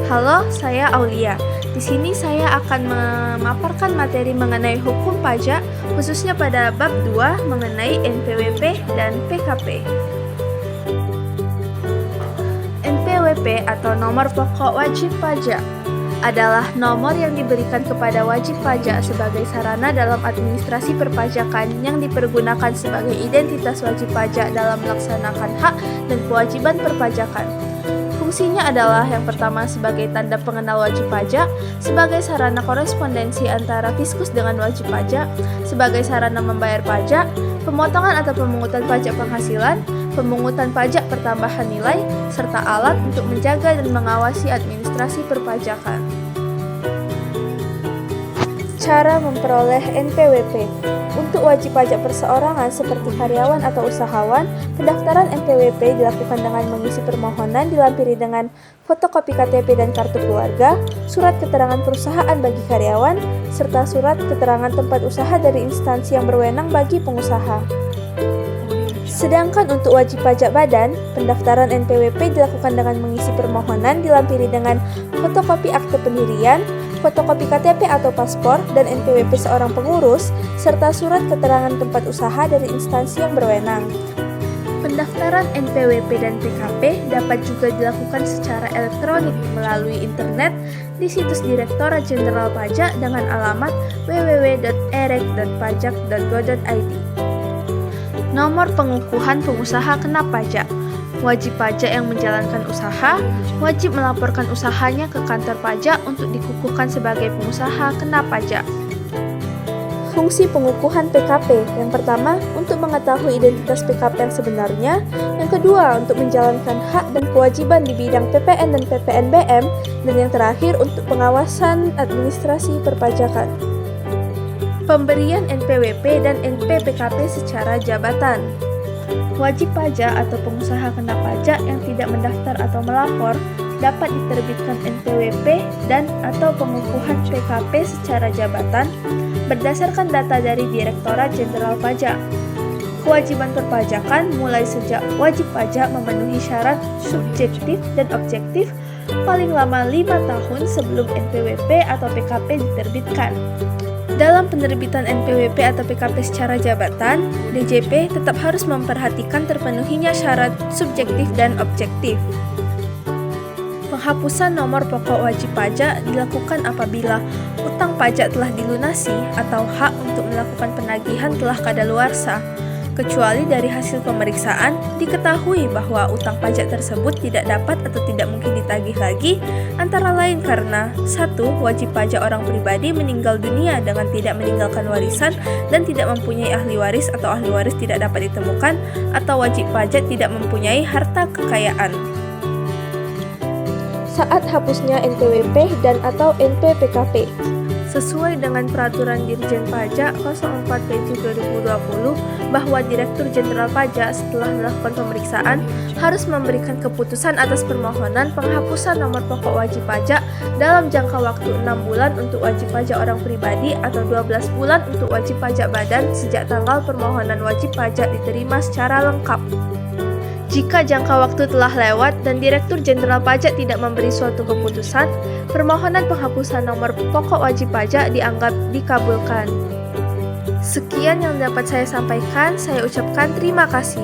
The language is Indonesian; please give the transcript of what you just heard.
Halo, saya Aulia. Di sini saya akan memaparkan materi mengenai hukum pajak, khususnya pada bab 2 mengenai NPWP dan PKP. NPWP atau nomor pokok wajib pajak adalah nomor yang diberikan kepada wajib pajak sebagai sarana dalam administrasi perpajakan yang dipergunakan sebagai identitas wajib pajak dalam melaksanakan hak dan kewajiban perpajakan. Fungsinya adalah yang pertama sebagai tanda pengenal wajib pajak, sebagai sarana korespondensi antara fiskus dengan wajib pajak, sebagai sarana membayar pajak, pemotongan atau pemungutan pajak penghasilan, pemungutan pajak pertambahan nilai, serta alat untuk menjaga dan mengawasi administrasi perpajakan. Cara memperoleh NPWP. Untuk wajib pajak perseorangan seperti karyawan atau usahawan, pendaftaran NPWP dilakukan dengan mengisi permohonan dilampiri dengan fotokopi KTP dan kartu keluarga, surat keterangan perusahaan bagi karyawan, serta surat keterangan tempat usaha dari instansi yang berwenang bagi pengusaha. Sedangkan untuk wajib pajak badan, pendaftaran NPWP dilakukan dengan mengisi permohonan dilampiri dengan fotokopi akte pendirian, fotokopi KTP atau paspor dan NPWP seorang pengurus, serta surat keterangan tempat usaha dari instansi yang berwenang. Pendaftaran NPWP dan PKP dapat juga dilakukan secara elektronik melalui internet di situs Direktorat Jenderal Pajak dengan alamat www.erek.pajak.go.id. Nomor pengukuhan pengusaha kena pajak. Wajib pajak yang menjalankan usaha wajib melaporkan usahanya ke kantor pajak untuk dikukuhkan sebagai pengusaha kena pajak. Fungsi pengukuhan PKP. Yang pertama, untuk mengetahui identitas PKP yang sebenarnya. Yang kedua, untuk menjalankan hak dan kewajiban di bidang PPN dan PPNBM. Dan yang terakhir, untuk pengawasan administrasi perpajakan. Pemberian NPWP dan NPPKP secara jabatan. Wajib pajak atau pengusaha kena pajak yang tidak mendaftar atau melapor dapat diterbitkan NPWP dan atau pengukuhan PKP secara jabatan berdasarkan data dari Direktorat Jenderal Pajak. Kewajiban perpajakan mulai sejak wajib pajak memenuhi syarat subjektif dan objektif paling lama 5 tahun sebelum NPWP atau PKP diterbitkan. Dalam penerbitan NPWP atau PKP secara jabatan, DJP tetap harus memperhatikan terpenuhinya syarat subjektif dan objektif. Penghapusan nomor pokok wajib pajak dilakukan apabila utang pajak telah dilunasi atau hak untuk melakukan penagihan telah kadaluarsa, kecuali dari hasil pemeriksaan diketahui bahwa utang pajak tersebut tidak dapat atau tidak mungkin ditagih lagi, antara lain karena 1. Wajib pajak orang pribadi meninggal dunia dengan tidak meninggalkan warisan dan tidak mempunyai ahli waris atau ahli waris tidak dapat ditemukan, atau wajib pajak tidak mempunyai harta kekayaan. Saat hapusnya NPWP dan atau NPPKP. Sesuai dengan Peraturan Dirjen Pajak 04/2020 bahwa Direktur Jenderal Pajak setelah melakukan pemeriksaan harus memberikan keputusan atas permohonan penghapusan nomor pokok wajib pajak dalam jangka waktu 6 bulan untuk wajib pajak orang pribadi atau 12 bulan untuk wajib pajak badan sejak tanggal permohonan wajib pajak diterima secara lengkap. Jika jangka waktu telah lewat dan Direktur Jenderal Pajak tidak memberi suatu keputusan, permohonan penghapusan nomor pokok wajib pajak dianggap dikabulkan. Sekian yang dapat saya sampaikan, saya ucapkan terima kasih.